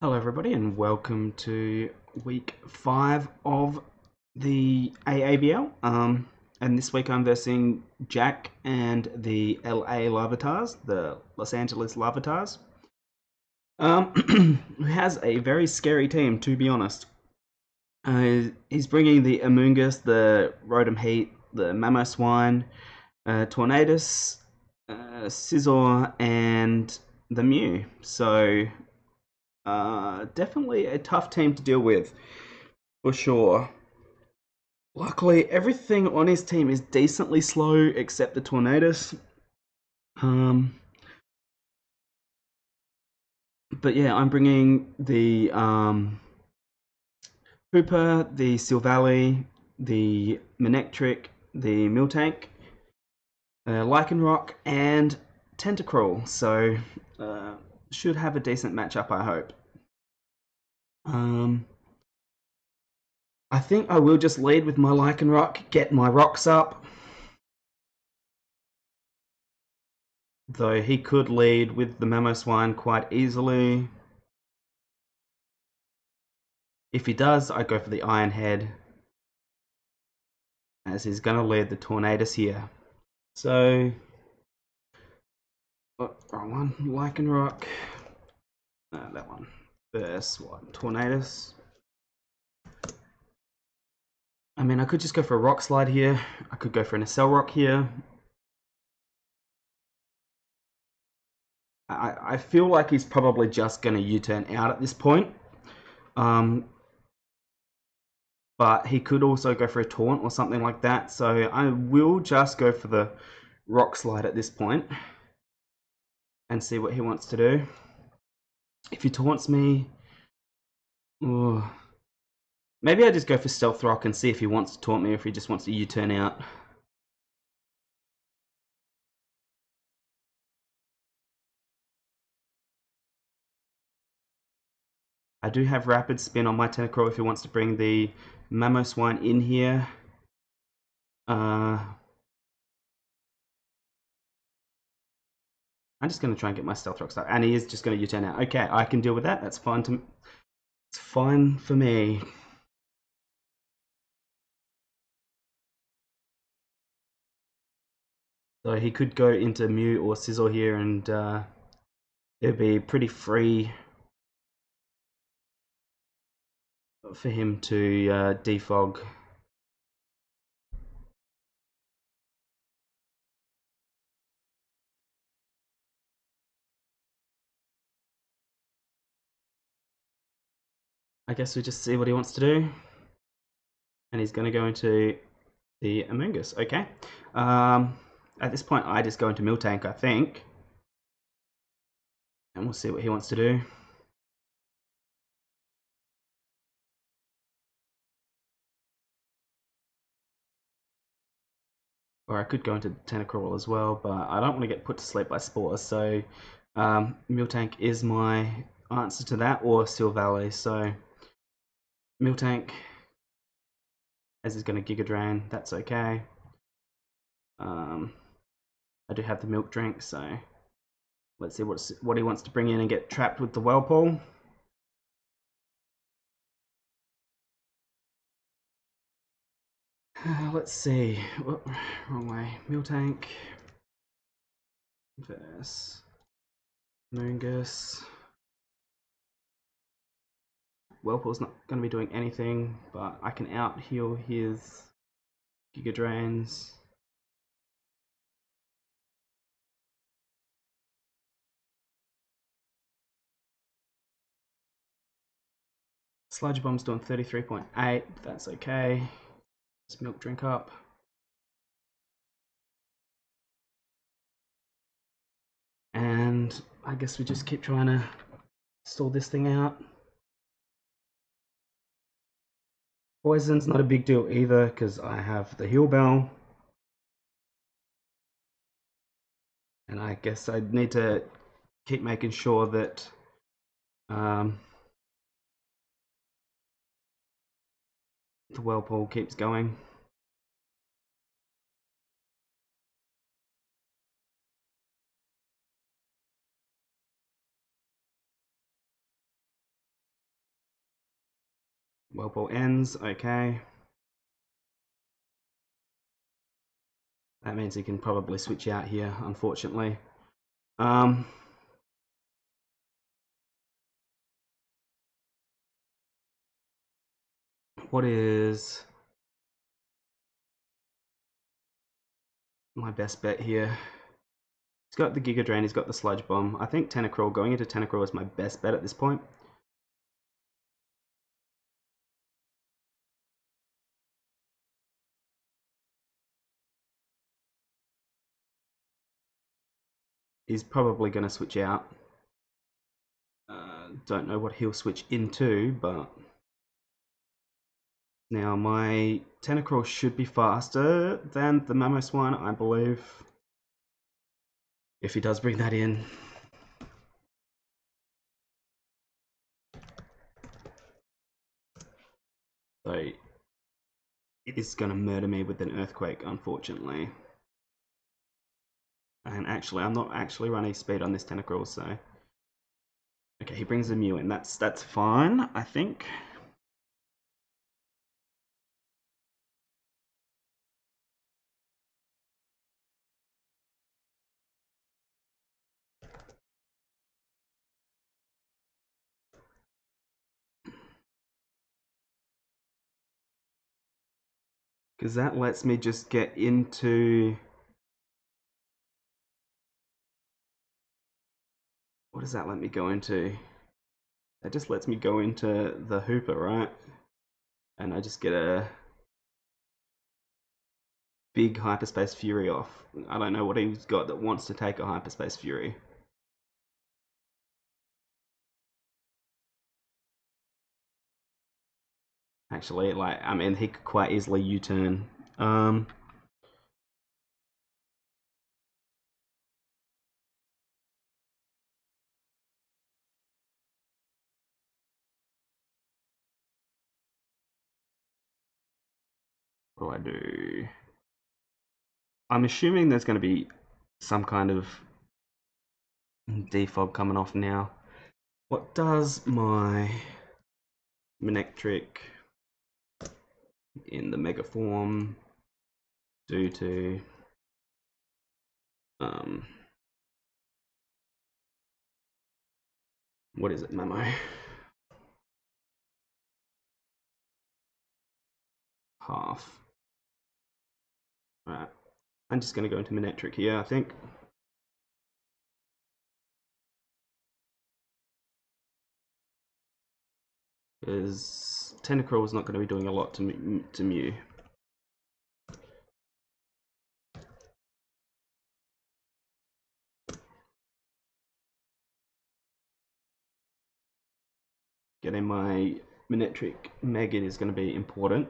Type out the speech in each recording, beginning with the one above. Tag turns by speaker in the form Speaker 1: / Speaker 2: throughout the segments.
Speaker 1: Hello, everybody, and welcome to week 5 of the aABL. And this week I'm versing Jack and the LA Larvitars, the Los Angeles Larvitars. Who has a very scary team, to be honest. He's bringing the Amoongus, the Rotom Heat, the Mamoswine, Tornadus, Scizor, and the Mew. So definitely a tough team to deal with, for sure. Luckily, everything on his team is decently slow except the Tornadus. Um, but yeah, I'm bringing the Hooper, the Silvally, the Manectric, the Miltank, Lycanroc, and Tentacruel. So should have a decent matchup, I hope. I think I will just lead with my Lycanroc, get my rocks up. Though he could lead with the Mamoswine quite easily. If he does, I go for the Iron Head, as he's going to lead the Tornadus here. So, wrong one, Lycanroc. That one. First one, Tornadus. I mean, I could just go for a Rock Slide here. I could go for an Accelerock here. I feel like he's probably just going to U-turn out at this point. But he could also go for a Taunt or something like that. So I will just go for the Rock Slide at this point and see what he wants to do. If he taunts me, maybe I just go for Stealth Rock and see if he wants to taunt me or if he just wants to U-turn out. I do have Rapid Spin on my Tentacruel if he wants to bring the Mamoswine in here. I'm just going to try and get my Stealth Rock stuck, and he is just going to U-turn out. Okay, I can deal with that. That's fine. It's fine for me. So he could go into Mew or Scizor here, and it'd be pretty free for him to defog. I guess we just see what he wants to do. And he's going to go into the Amoongus. Okay. At this point, I just go into Miltank, I think. And we'll see what he wants to do. Or I could go into Tentacruel as well, but I don't want to get put to sleep by Spores. So Miltank is my answer to that, or Silvally. So Miltank, as he's going to Giga Drain, that's okay. I do have the Milk Drink, so let's see what he wants to bring in and get trapped with the Whirlpool. Let's see. Oh, wrong way. Miltank versus Moongus. Whirlpool's not going to be doing anything, but I can out heal his Giga Drains. Sludge Bomb's doing 33.8. That's okay. Let's Milk Drink up. And I guess we just keep trying to stall this thing out. Poison's not a big deal either because I have the Heal Bell. And I guess I need to keep making sure that the Whirlpool keeps going. Whirlpool ends, okay. That means he can probably switch out here, unfortunately. What is my best bet here? He's got the Giga Drain, he's got the Sludge Bomb. I think Tentacruel, going into Tentacruel is my best bet at this point. He's probably going to switch out. Don't know what he'll switch into, but now my Tentacruel should be faster than the Mamoswine, I believe. If he does bring that in. So it is going to murder me with an Earthquake, unfortunately. And actually, I'm not actually running speed on this Tentacruel, so... Okay, he brings a Mew in. That's fine, I think. Because that lets me just get into... What does that let me go into? That just lets me go into the Hooper, right? And I just get a big Hyperspace Fury off. I don't know what he's got that wants to take a Hyperspace Fury. Actually, like, I mean, he could quite easily U-turn. What do I do? I'm assuming there's going to be some kind of defog coming off now. What does my Manectric in the Mega form do to what is it, Memo? Half. Alright. I'm just going to go into Manectric here, I think. Because Tentacruel is not going to be doing a lot to Mew. Getting my Manectric Meg in is going to be important.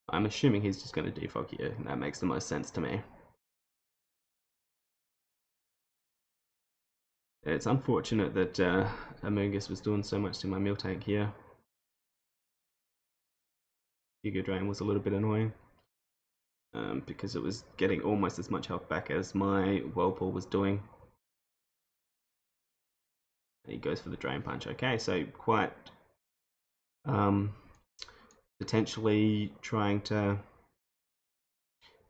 Speaker 1: I'm assuming he's just going to defog here, and that makes the most sense to me. It's unfortunate that Amoonguss was doing so much to my Miltank here. Giga Drain was a little bit annoying. Because it was getting almost as much health back as my Whirlpool was doing. He goes for the Drain Punch. Okay, so quite potentially trying to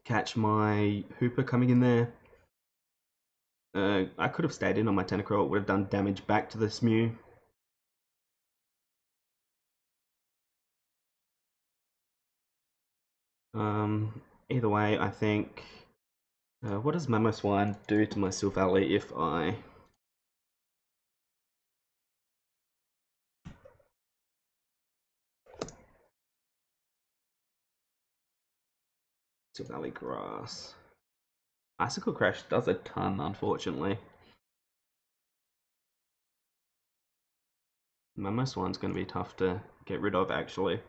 Speaker 1: catch my Hooper coming in there. I could have stayed in on my Tentacruel. It would have done damage back to this Mew. Either way, I think... what does Mamoswine do to my Silvally if I... Silvally Grass. Icicle Crash does a ton, unfortunately. Mamoswine's going to be tough to get rid of, actually,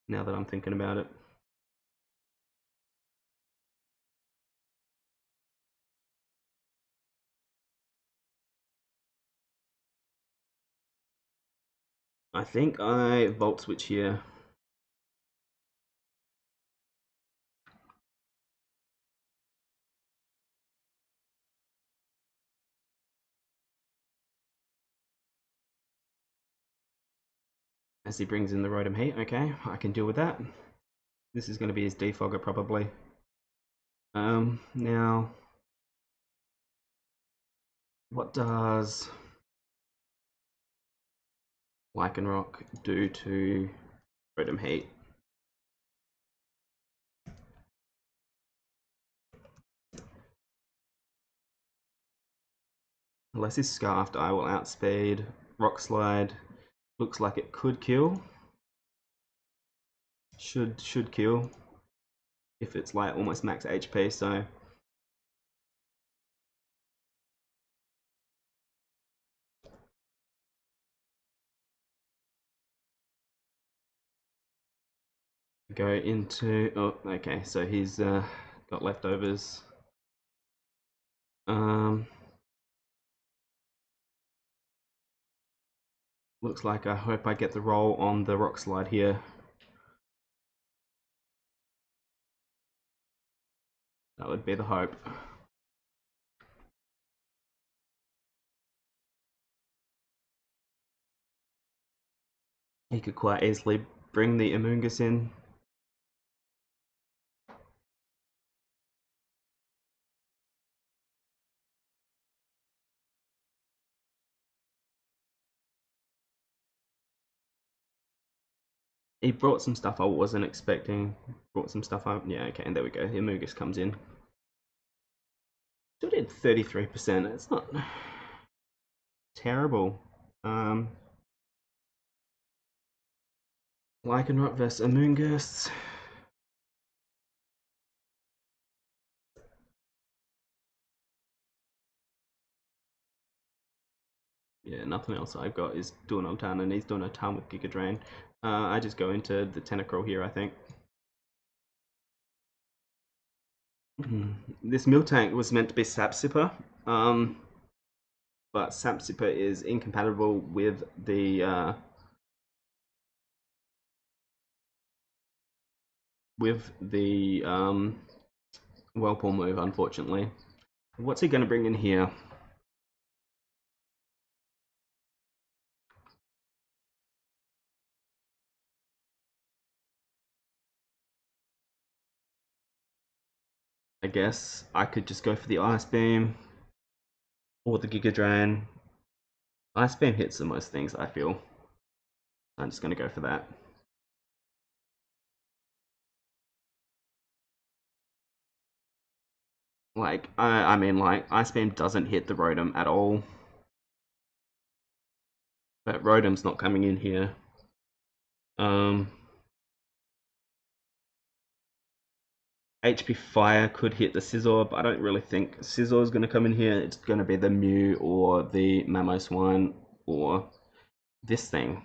Speaker 1: now that I'm thinking about it. I think I Volt Switch here. As he brings in the Rotom Heat, okay, I can deal with that. This is going to be his defogger probably. Now, what does Lycanroc do to Rotom Heat? Unless he's Scarfed, I will outspeed. Rock Slide looks like it could kill. Should kill if it's like almost max HP. So go into. Oh, okay. So he's got leftovers. Looks like I hope I get the roll on the Rock Slide here. That would be the hope. He could quite easily bring the Amoonguss in. He brought some stuff I wasn't expecting. Brought some stuff up. Yeah, okay, and there we go. The Amoonguss comes in. Still did 33%. It's not terrible. Lycanroc versus Amoonguss. Yeah, nothing else I've got is doing a ton, and he's doing a ton with Giga Drain. I just go into the Tentacruel here, I think. This Miltank was meant to be Sap Sipper, but Sap Sipper is incompatible with the Whirlpool move, unfortunately. What's he going to bring in here? I guess I could just go for the Ice Beam or the Giga Drain. Ice Beam hits the most things, I feel. I'm just going to go for that. Like, I mean, like, Ice Beam doesn't hit the Rotom at all. But Rotom's not coming in here. HP Fire could hit the Scizor, but I don't really think Scizor is going to come in here. It's going to be the Mew or the Mamoswine or this thing.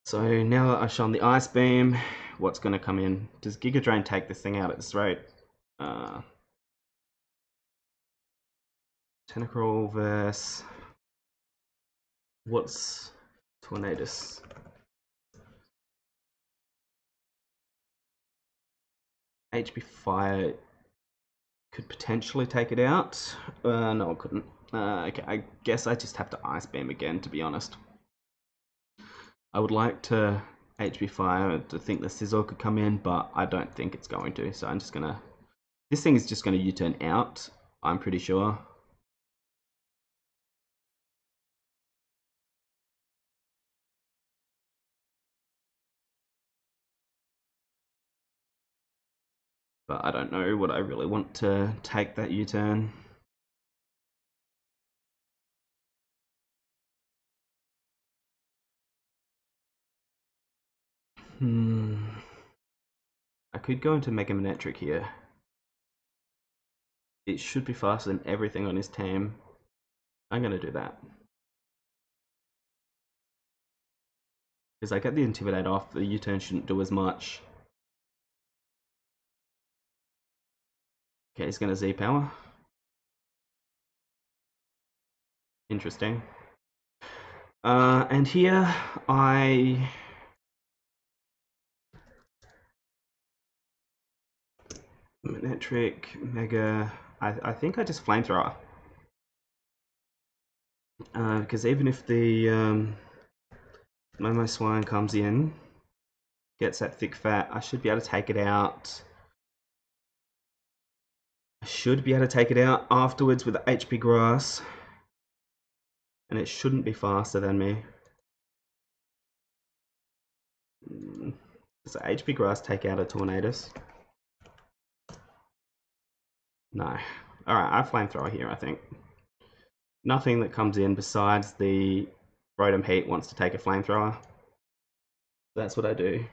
Speaker 1: So now that I've shown the Ice Beam, what's going to come in? Does Giga Drain take this thing out at its throat? Tentacruel versus... What's Tornadus? HP Fire could potentially take it out. No, it couldn't. Okay, I guess I just have to Ice Beam again, to be honest. I would like to HP Fire to think the Scizor could come in, but I don't think it's going to, so I'm just gonna... This thing is just gonna U-turn out, I'm pretty sure. But I don't know what I really want to take that U-turn. I could go into Mega Manectric here. It should be faster than everything on his team. I'm gonna do that. Because I get the Intimidate off, the U-turn shouldn't do as much. Okay, he's gonna Z-Power. Interesting. And here Manectric, Mega, I think I just Flamethrower. Because even if the Momo Swine comes in, gets that thick fat, I should be able to take it out. I should be able to take it out afterwards with the HP Grass. And it shouldn't be faster than me. Does the HP Grass take out a Tornadus? No. Alright, I Flamethrower here, I think. Nothing that comes in besides the Rotom Heat wants to take a Flamethrower. That's what I do.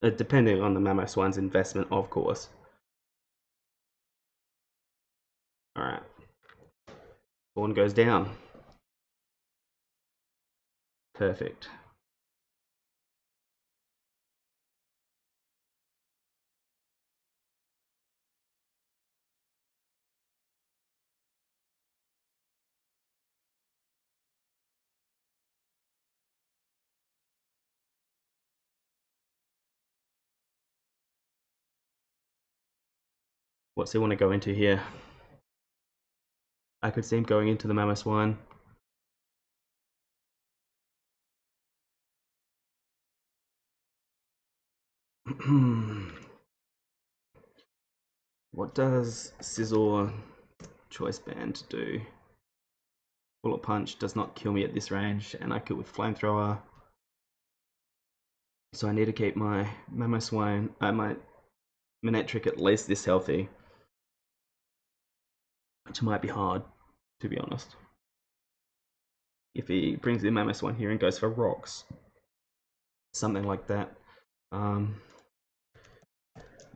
Speaker 1: Depending on the Mamoswine's investment, of course. Alright. Horn goes down. Perfect. What's he want to go into here? I could see him going into the Mamoswine. What does Scizor Choice Band do? Bullet Punch does not kill me at this range, and I kill with Flamethrower. So I need to keep my Mamoswine, my Manectric at least this healthy. Which might be hard, to be honest. If he brings the Mamoswine here and goes for rocks. Something like that. I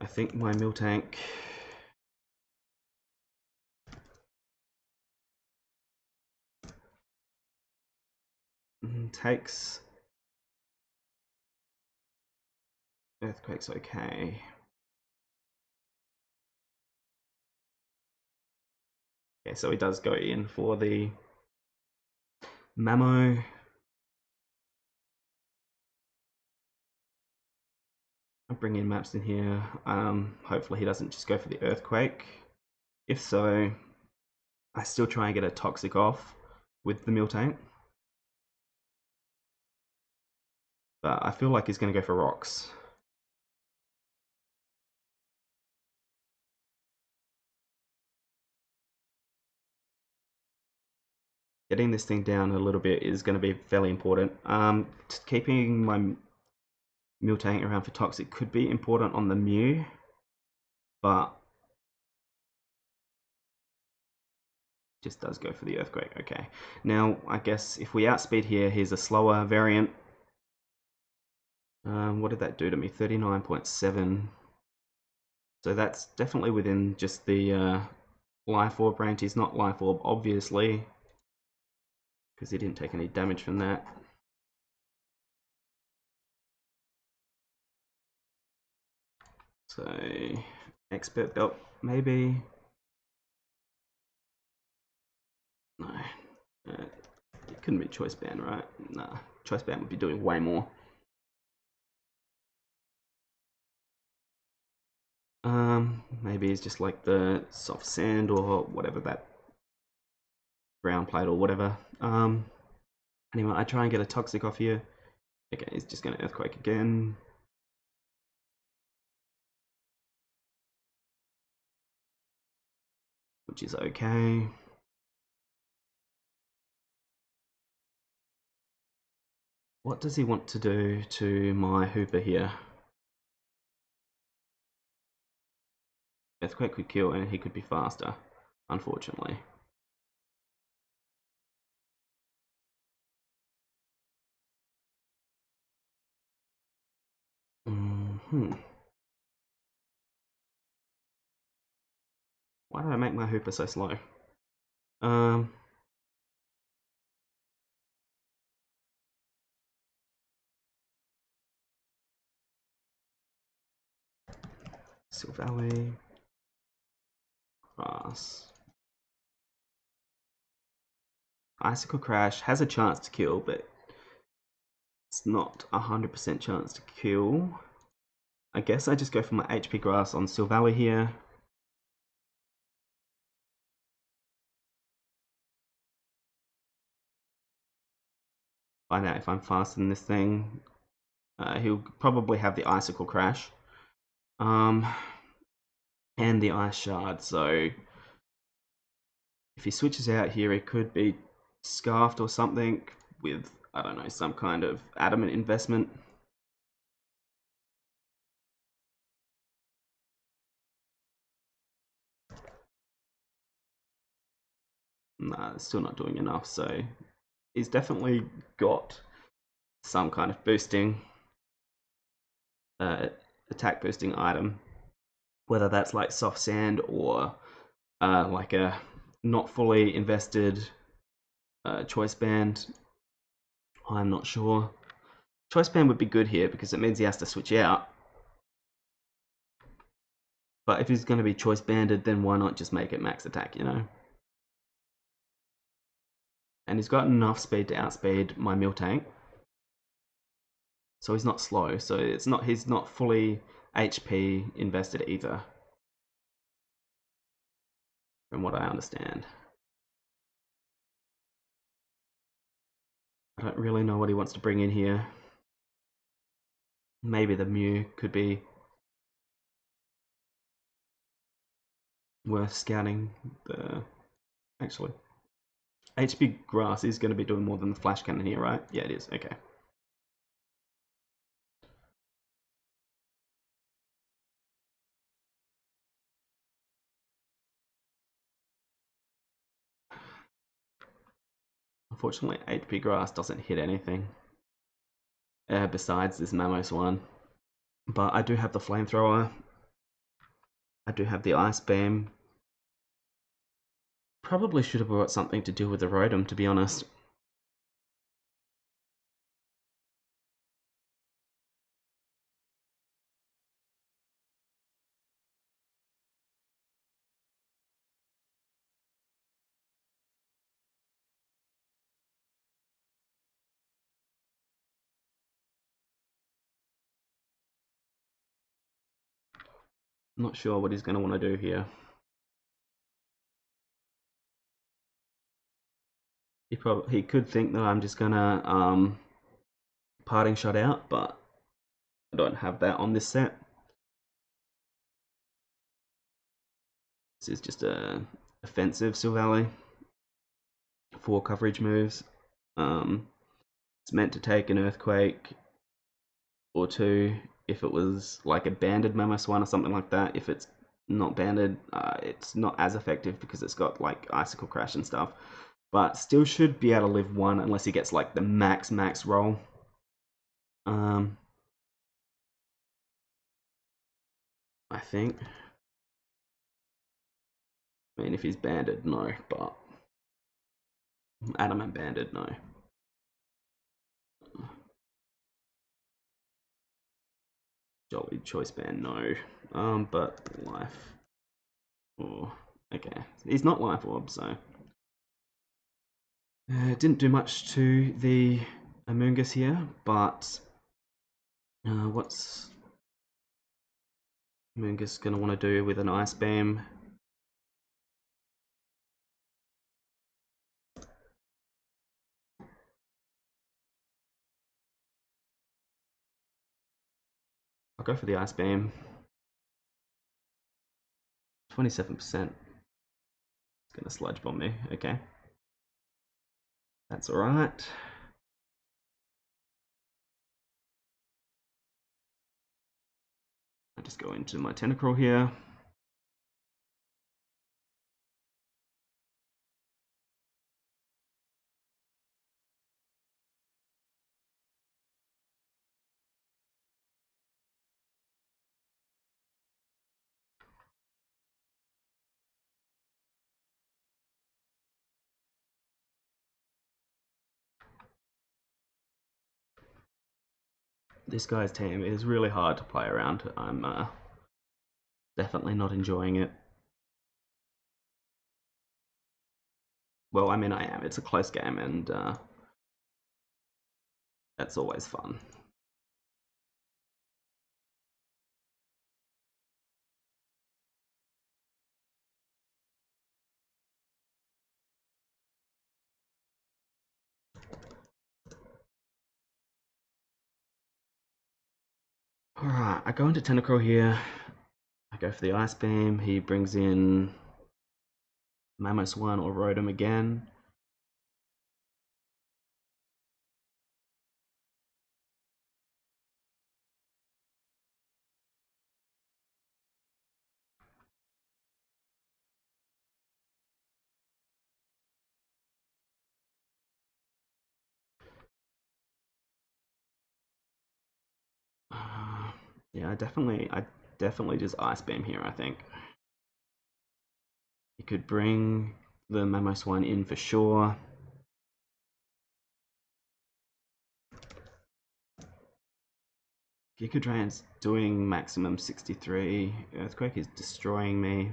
Speaker 1: think my Miltank takes Earthquake's okay. Okay, so he does go in for the Mamo. I'll bring in maps in here. Hopefully he doesn't just go for the Earthquake. If so, I still try and get a Toxic off with the Miltank. But I feel like he's going to go for rocks. Getting this thing down a little bit is going to be fairly important. Keeping my Miltank around for Toxic could be important on the Mew, but just does go for the Earthquake. Okay. Now, I guess if we outspeed here, here's a slower variant. What did that do to me? 39.7. So that's definitely within just the Life Orb range. He's not Life Orb, obviously, because he didn't take any damage from that. So, Expert Belt, maybe. No. It couldn't be Choice Band, right? Nah. Choice Band would be doing way more. Maybe it's just like the soft sand or whatever, that ground plate or whatever. Anyway, I try and get a Toxic off here. Okay, he's just going to Earthquake again. Which is okay. What does he want to do to my Hooper here? Earthquake could kill and he could be faster, unfortunately. Why did I make my Hooper so slow? Um, Silver Valley, Grass. Icicle Crash has a chance to kill, but it's not 100% chance to kill. I guess I just go for my HP Grass on Silver Valley here. Find out if I'm faster than this thing. He'll probably have the Icicle Crash. And the Ice Shard, so if he switches out here, he could be Scarfed or something with, I don't know, some kind of adamant investment. Nah, still not doing enough, so he's definitely got some kind of boosting, attack boosting item, whether that's like soft sand or like a not fully invested choice band. I'm not sure. Choice band would be good here because it means he has to switch out. But if he's going to be choice banded, then why not just make it max attack, you know? And he's got enough speed to outspeed my Miltank. So he's not slow, so he's not fully HP invested either. From what I understand. I don't really know what he wants to bring in here. Maybe the Mew could be worth scouting. Actually, HP Grass is going to be doing more than the Flash Cannon here, right? Yeah, it is. Okay. Unfortunately, HP Grass doesn't hit anything besides this Mamos one. But I do have the Flamethrower. I do have the Ice Beam. Probably should have brought something to deal with the Rotom, to be honest. Not sure what he's going to want to do here. He could think that I'm just going to parting shot out, but I don't have that on this set. This is just a offensive Silver Valley. 4 coverage moves. It's meant to take an Earthquake or 2 if it was like a banded Mamos one or something like that. If it's not banded, it's not as effective because it's got like Icicle Crash and stuff. But still should be able to live 1 unless he gets like the max roll. I think. I mean, if he's banded, no, but adamant banded, no. Jolly choice band, no. But life. Oh, okay. He's not life orb, so. It didn't do much to the Amoonguss here, but what's Amoonguss gonna want to do with an Ice Beam? I'll go for the Ice Beam. 27%. It's gonna sludge bomb me. Okay. That's alright. I just go into my Tentacruel here. This guy's team is really hard to play around. I'm definitely not enjoying it. Well, I mean, I am. It's a close game, and that's always fun. Alright, I go into Tentacruel here. I go for the Ice Beam. He brings in Mammoth 1 or Rotom again. Yeah, I definitely just Ice Beam here, I think. You could bring the Mammoth 1 in for sure. Gigadrain's doing maximum 63. Earthquake is destroying me.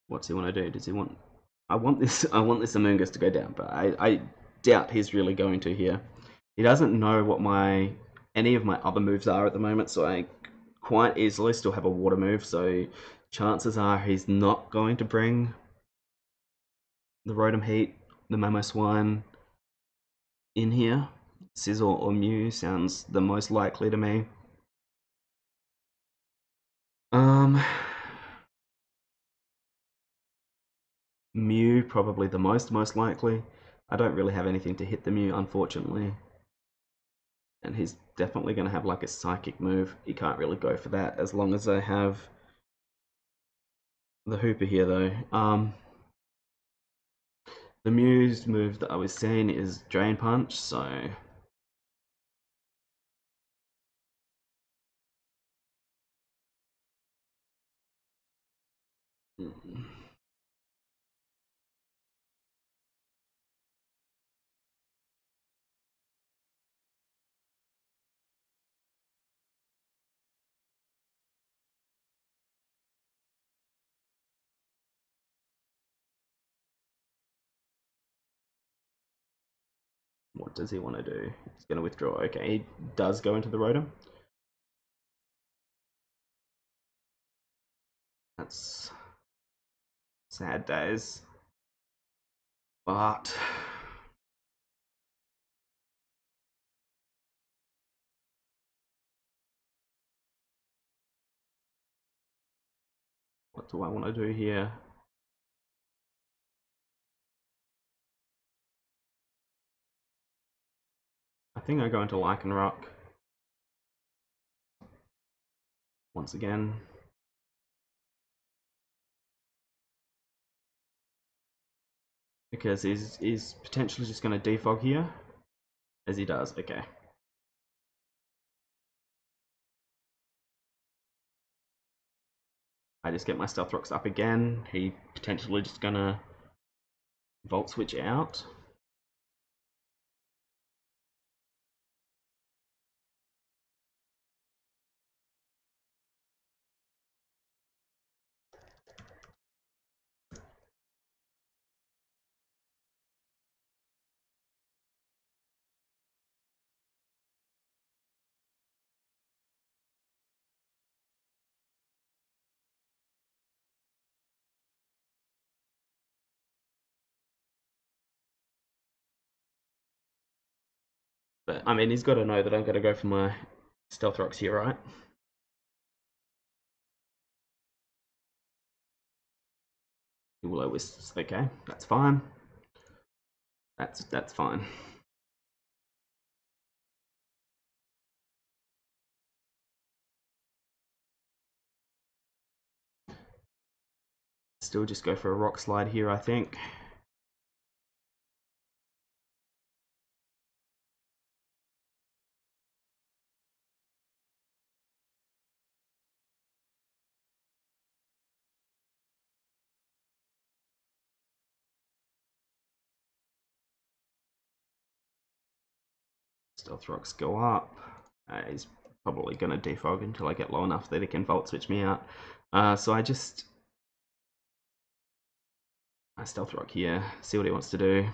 Speaker 1: What's he want to do? Does he want... I want this Amoonguss to go down, but I doubt he's really going to here. He doesn't know what any of my other moves are at the moment, so I quite easily still have a water move, so chances are he's not going to bring the Rotom Heat, the Mammoth 1 in here. Sizzle or Mew sounds the most likely to me. Mew probably the most likely. I don't really have anything to hit the Mew, unfortunately. And he's definitely going to have like a psychic move. He can't really go for that as long as I have the Hooper here, though. The Mew's move that I was seeing is Drain Punch, so... What does he want to do? He's going to withdraw. Okay, he does go into the Rotom. That's sad days. But... what do I want to do here? I think I go into Lycanroc. Once again. Because he's potentially just going to defog here. As he does, okay. I just get my Stealth Rocks up again. He potentially just going to Volt Switch out. But, I mean, he's got to know that I'm going to go for my Stealth Rocks here, right? Will-O Wisps, okay, that's fine. That's fine. Still just go for a Rock Slide here, I think. Stealth rocks go up. He's probably going to defog until I get low enough that he can volt switch me out. So I stealth rock here, see what he wants to do.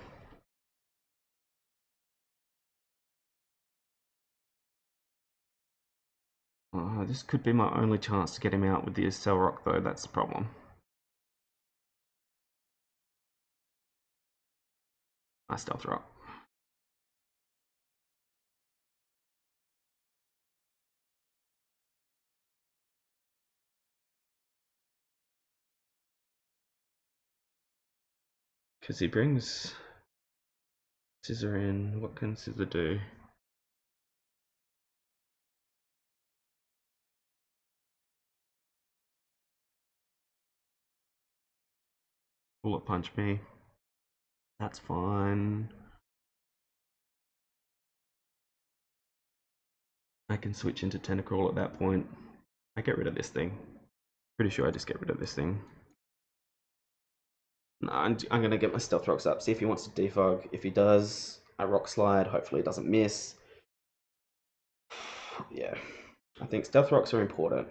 Speaker 1: This could be my only chance to get him out with the cell rock though, that's the problem. I stealth rock. Because he brings Scissor in. What can Scissor do? Bullet punch me. That's fine. I can switch into Tentacruel at that point. I get rid of this thing. Pretty sure I just get rid of this thing. No, I'm going to get my Stealth Rocks up, see if he wants to defog. If he does, I Rock Slide. Hopefully it doesn't miss. Yeah, I think Stealth Rocks are important.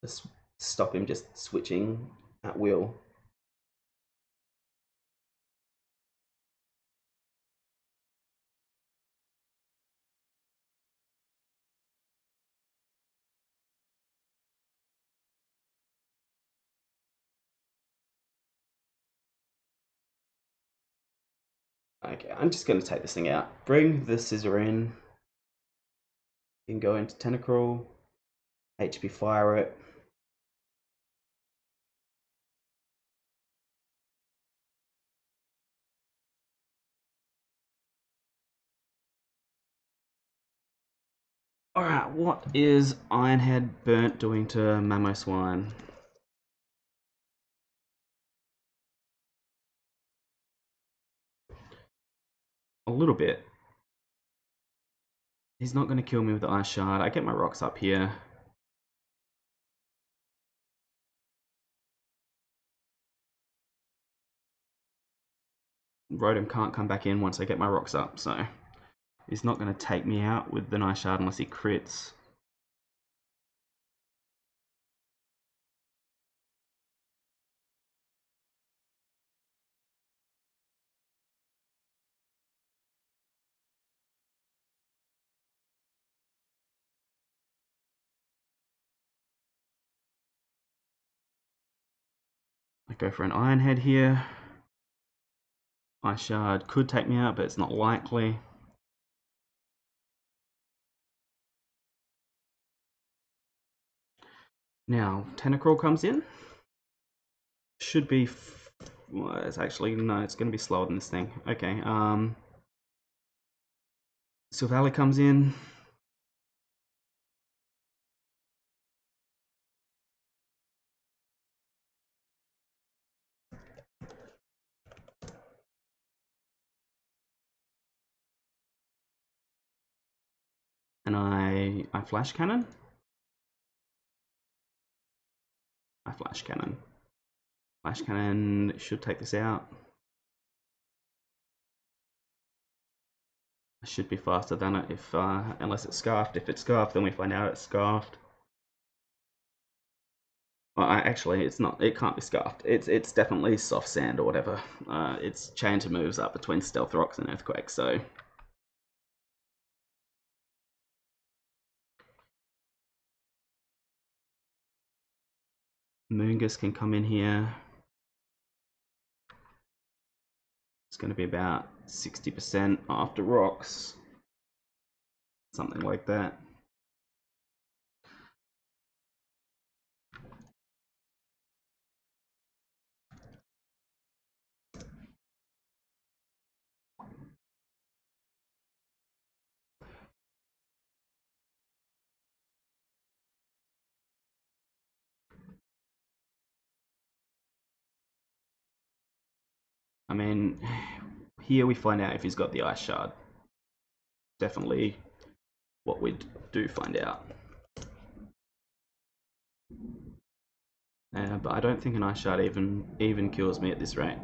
Speaker 1: Just stop him just switching at will. Okay, I'm just going to take this thing out. Bring the Scissor in. You can go into Tentacruel. HP fire it. Alright, what is Ironhead Burnt doing to Mamoswine? A little bit. He's not going to kill me with the Ice Shard. I get my rocks up here. Rotom can't come back in once I get my rocks up, so he's not going to take me out with the Ice Shard unless he crits. I go for an Iron Head here. Ice Shard could take me out, but it's not likely. Now, Tentacruel comes in. Should be... well, it's actually... no, it's going to be slower than this thing. Okay, Silvally comes in. And I Flash Cannon. I Flash Cannon. Flash Cannon should take this out. I should be faster than it if, unless it's Scarfed. If it's Scarfed, then we find out it's Scarfed. Well, actually, it's not. It can't be Scarfed. It's definitely Soft Sand or whatever. Its change moves up between Stealth Rocks and Earthquake, so... Moongus can come in here. It's going to be about 60% after rocks. Something like that. I mean, here we find out if he's got the Ice Shard. Definitely what we do find out. But I don't think an Ice Shard even kills me at this rate.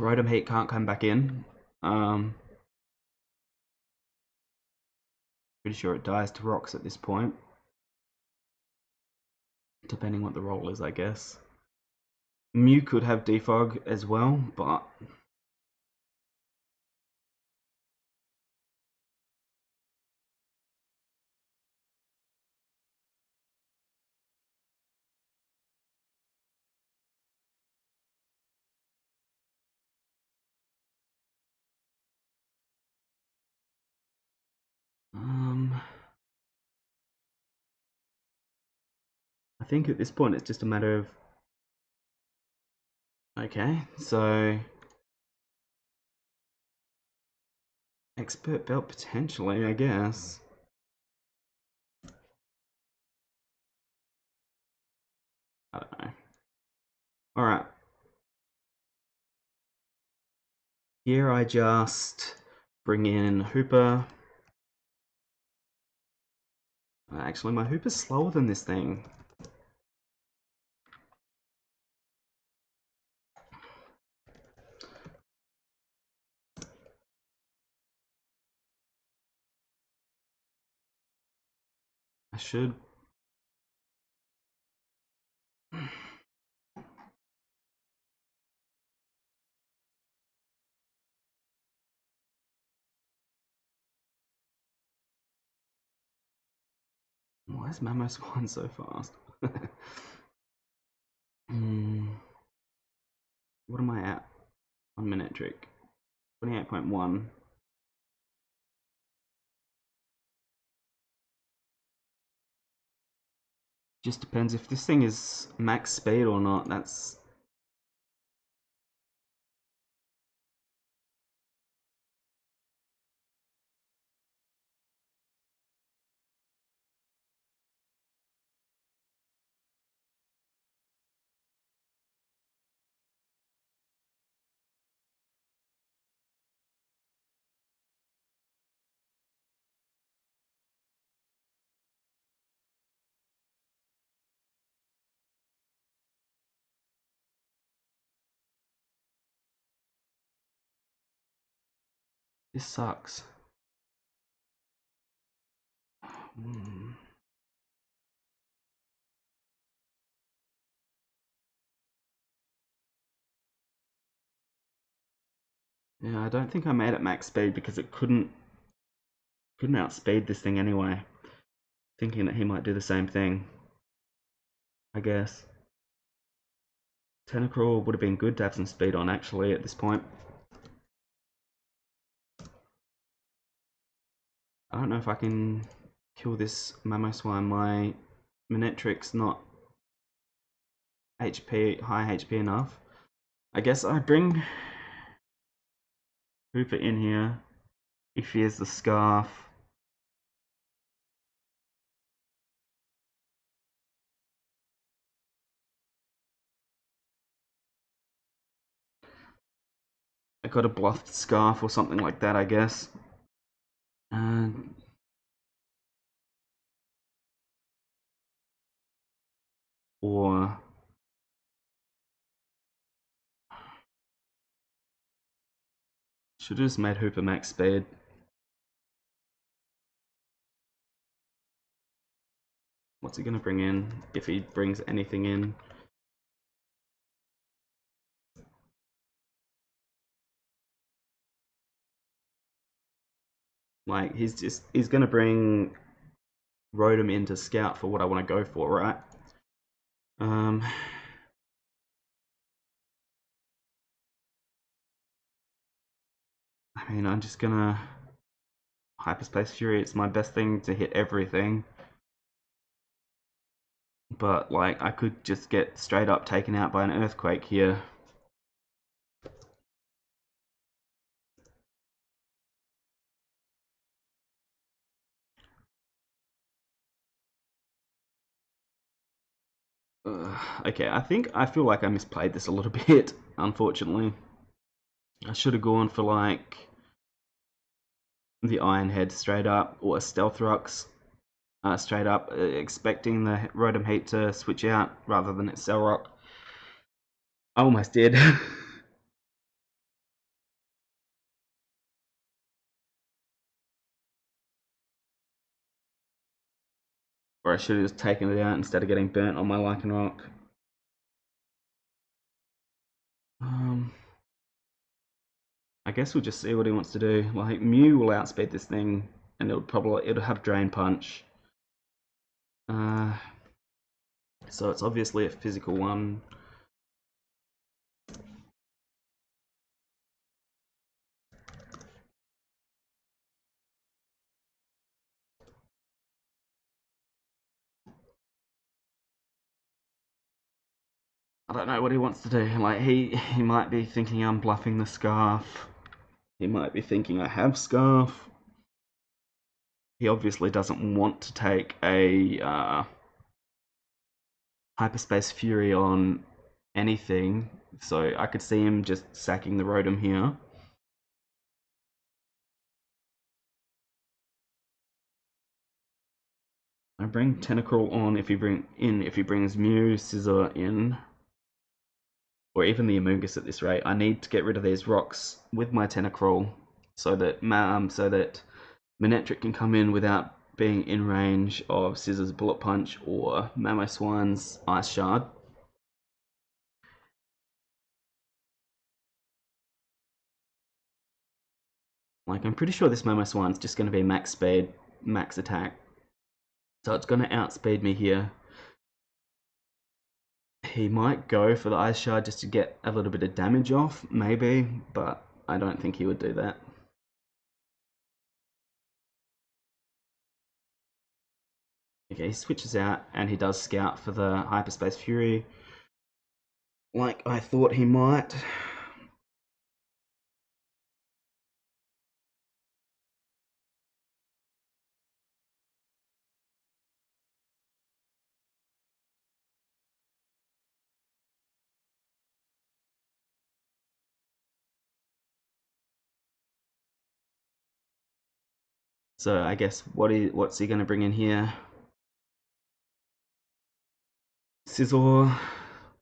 Speaker 1: Rotom Heat can't come back in. Pretty sure it dies to rocks at this point. Depending what the roll is, I guess. Mew could have defog as well, but I think at this point it's just a matter of, okay, so expert belt potentially, I guess. I don't know. All right. Here I just bring in Hooper. Actually, my Hooper's slower than this thing. I should. Why is Mamos 1 so fast? What am I at? 1 minute trick. 28.1. Just depends if this thing is max speed or not. That's... This sucks. Yeah, I don't think I made it max speed because it couldn't outspeed this thing anyway. Thinking that he might do the same thing, I guess. Tentacruel would have been good to have some speed on actually at this point. I don't know if I can kill this Mamoswine. My Manectric's not high HP enough. I guess I bring Hooper in here. He fears the Scarf. I got a bluffed Scarf or something like that, I guess. Or should have just made Hooper max speed. What's he gonna bring in if he brings anything in? Like he's gonna bring Rotom in to scout for what I want to go for, right? I mean, I'm just gonna Hyperspace Fury. It's my best thing to hit everything. But like, I could just get straight up taken out by an Earthquake here. Okay, I feel like I misplayed this a little bit, unfortunately. I should have gone for like the Iron Head straight up, or a Stealth Rocks straight up, expecting the Rotom Heat to switch out rather than its Cell Rock. I almost did. Or I should have just taken it out instead of getting burnt on my lichen rock. I guess we'll just see what he wants to do. Like, Mew will outspeed this thing, and it'll have Drain Punch. So it's obviously a physical one. I don't know what he wants to do. Like, he might be thinking I'm bluffing the Scarf. He might be thinking I have Scarf. He obviously doesn't want to take a Hyperspace Fury on anything, so I could see him just sacking the Rotom here. I bring Tentacruel on if he brings Mew, Scizor in, or even the Amoonguss at this rate. I need to get rid of these rocks with my Tentacruel so that Manectric can come in without being in range of Scizzor's Bullet Punch or Mamoswine's Ice Shard. Like, I'm pretty sure this Mamoswine's just going to be max speed, max attack. So it's going to outspeed me here. He might go for the Ice Shard just to get a little bit of damage off, maybe, but I don't think he would do that. Okay, he switches out and he does scout for the Hyperspace Fury. Like I thought he might. So I guess what's he going to bring in here? Scizor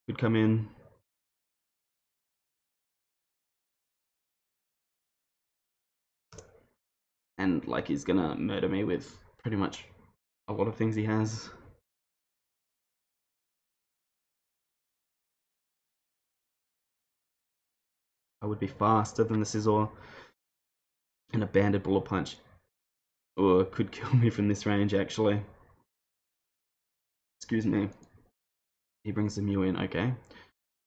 Speaker 1: could come in. And like he's going to murder me with pretty much a lot of things he has. I would be faster than the Scizor. And a Banded Bullet Punch could kill me from this range, actually. Excuse me. He brings the Mew in, okay.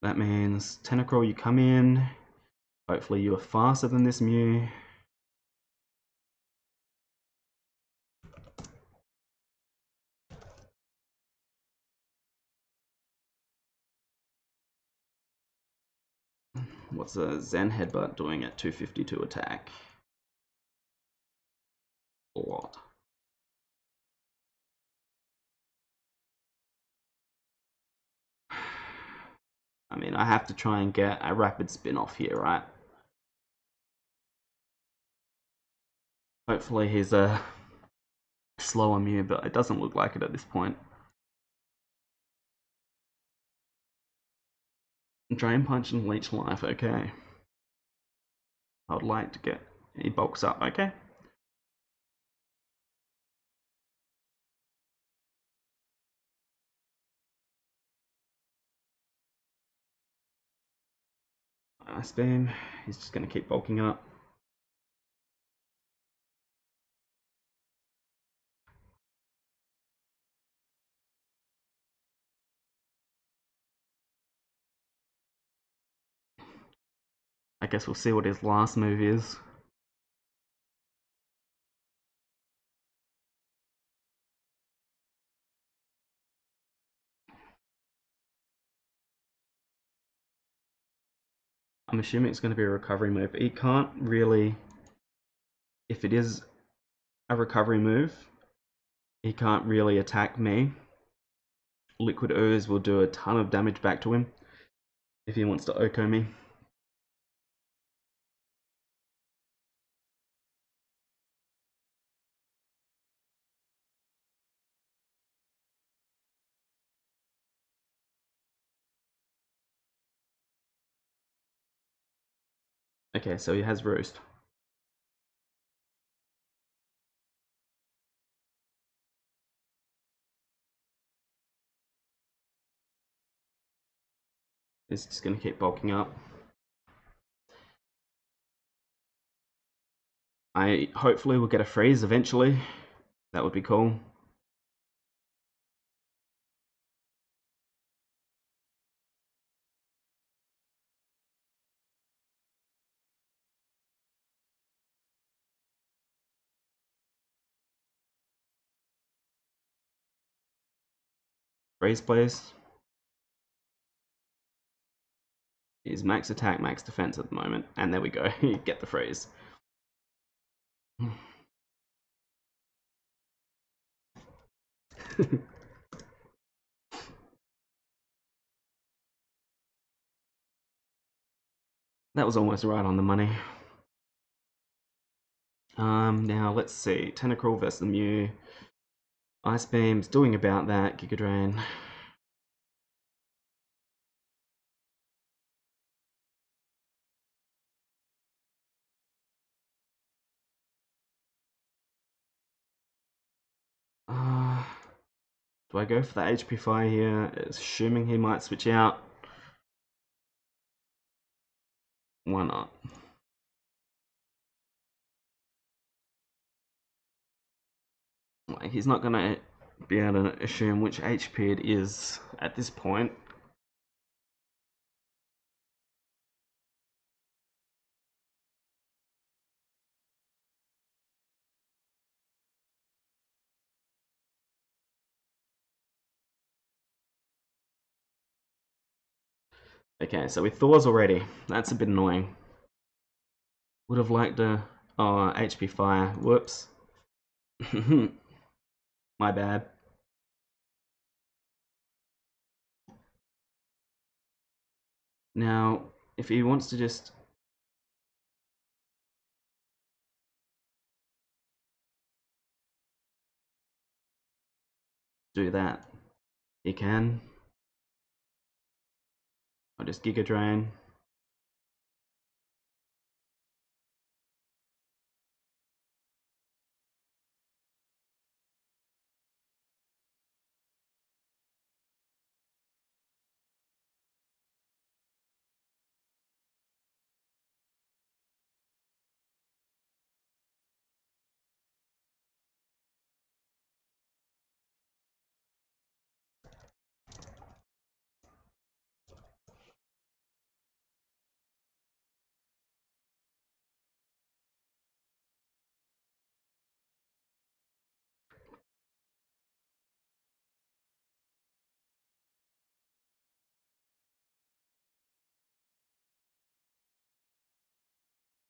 Speaker 1: That means Tentacruel, you come in. Hopefully you are faster than this Mew. What's a Zen Headbutt doing at 252 attack? A lot. I mean, I have to try and get a rapid spin off here, right? Hopefully he's a slower Mew, but it doesn't look like it at this point. Drain Punch and Leech Life, okay. I would like to get... He bulks up, okay. Ice Beam, he's just going to keep bulking up. I guess we'll see what his last move is. I'm assuming it's going to be a recovery move. He can't really... If it is a recovery move, he can't really attack me. Liquid Ooze will do a ton of damage back to him if he wants to Oko me. Okay, so he has Roost. It's just going to keep bulking up. I hopefully will get a freeze eventually. That would be cool. Freeze, please. He's max attack, max defense at the moment. And there we go. You get the freeze. That was almost right on the money. Now let's see. Tentacruel versus Mew. Ice Beam's doing about that. Giga Drain. Do I go for the HP Fire here, assuming he might switch out? Why not? Like, he's not gonna be able to assume which HP it is at this point. Okay, so with Thor's already. That's a bit annoying. Would have liked a HP Fire. Whoops. My bad. Now, if he wants to just do that, he can. I'll just Giga Drain.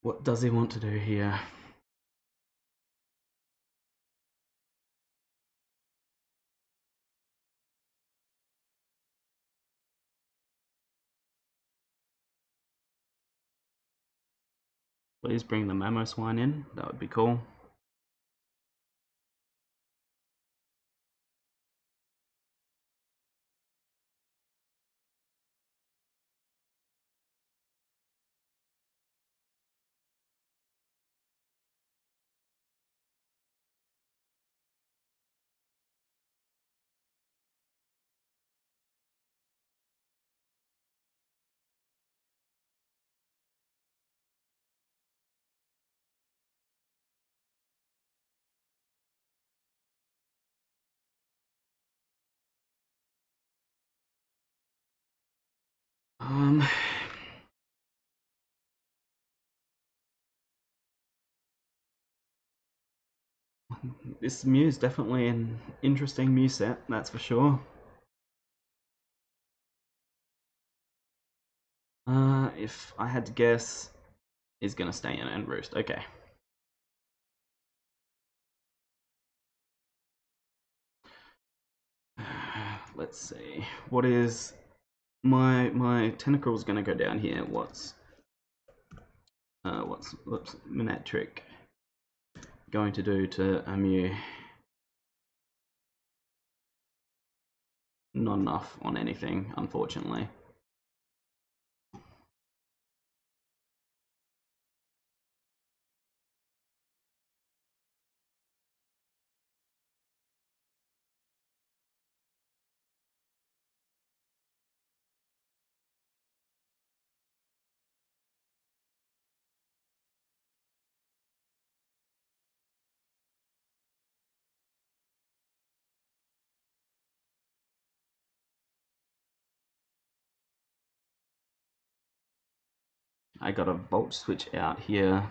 Speaker 1: What does he want to do here? Please bring the Mamoswine in. That would be cool. This Mew is definitely an interesting Mew set, that's for sure. If I had to guess, he's gonna stay in and roost. Okay. Let's see. What is my Tentacruel's gonna go down here? What's Manectric going to do to a Mew? Not enough on anything, unfortunately. I got a volt switch out here.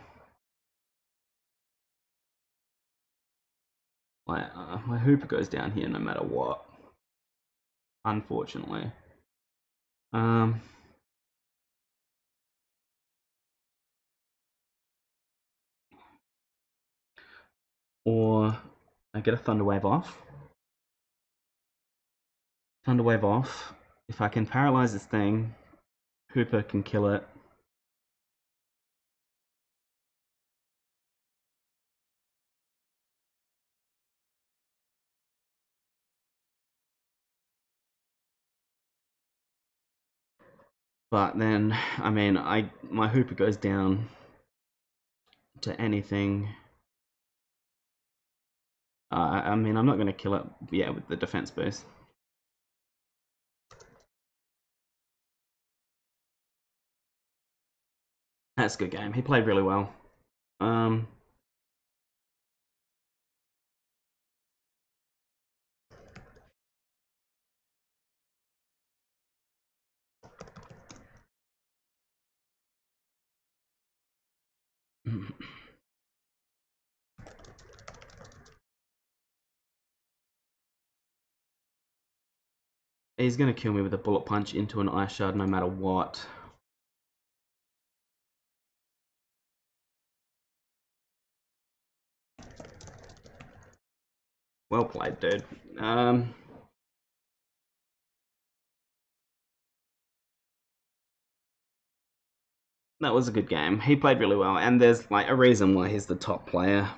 Speaker 1: My hooper goes down here no matter what, unfortunately. Or I get a Thunderwave off. Thunderwave off. If I can paralyze this thing, Hooper can kill it. But then, I mean, my Hooper goes down to anything. I mean, I'm not going to kill it, yeah, with the defense boost. That's a good game. He played really well. He's going to kill me with a bullet punch into an ice shard no matter what. Well played, dude. That was a good game. He played really well, and there's like a reason why he's the top player,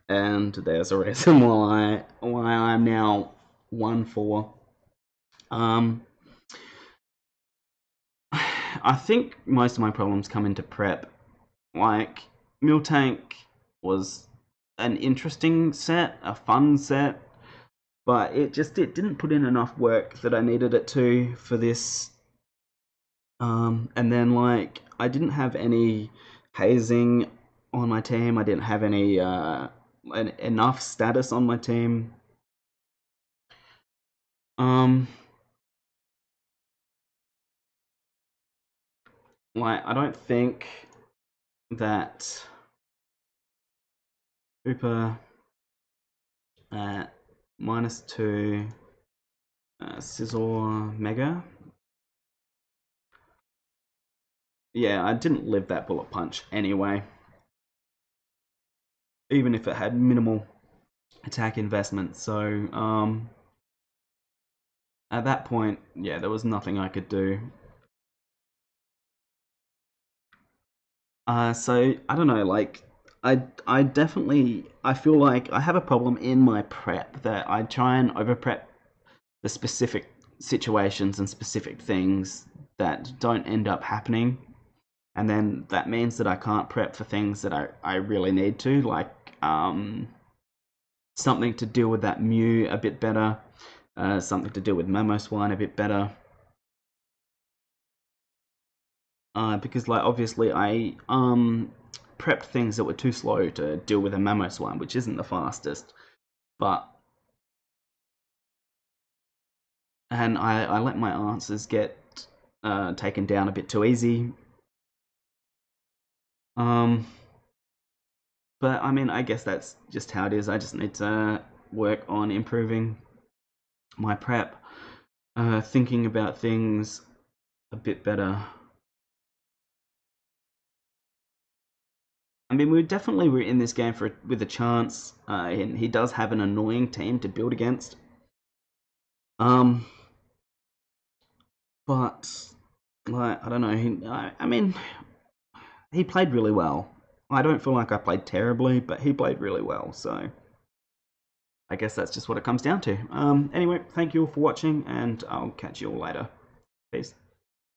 Speaker 1: and there's a reason why I'm now 1-4. I think most of my problems come into prep. Like, Miltank was an interesting set, a fun set, but it didn't put in enough work that I needed it to for this. And then like I didn't have any hazing on my team. I didn't have any enough status on my team. Like I don't think that Hooper at -2 Scizor Mega. Yeah, I didn't live that bullet punch anyway. Even if it had minimal attack investment. So at that point, yeah, there was nothing I could do. So I don't know, like I definitely I feel like I have a problem in my prep that I try and over prep the specific situations and specific things that don't end up happening. And then that means that I can't prep for things that I really need to, like something to deal with that Mew a bit better, something to deal with Mamoswine a bit better. Because like obviously I prepped things that were too slow to deal with a Mamoswine, which isn't the fastest, and I let my answers get taken down a bit too easy. But I mean, I guess that's just how it is. I just need to work on improving my prep, thinking about things a bit better. I mean, we definitely were in this game with a chance, and he does have an annoying team to build against. But like I don't know. I mean, he played really well. I don't feel like I played terribly, but he played really well. So I guess that's just what it comes down to. Anyway, thank you all for watching, and I'll catch you all later. Peace.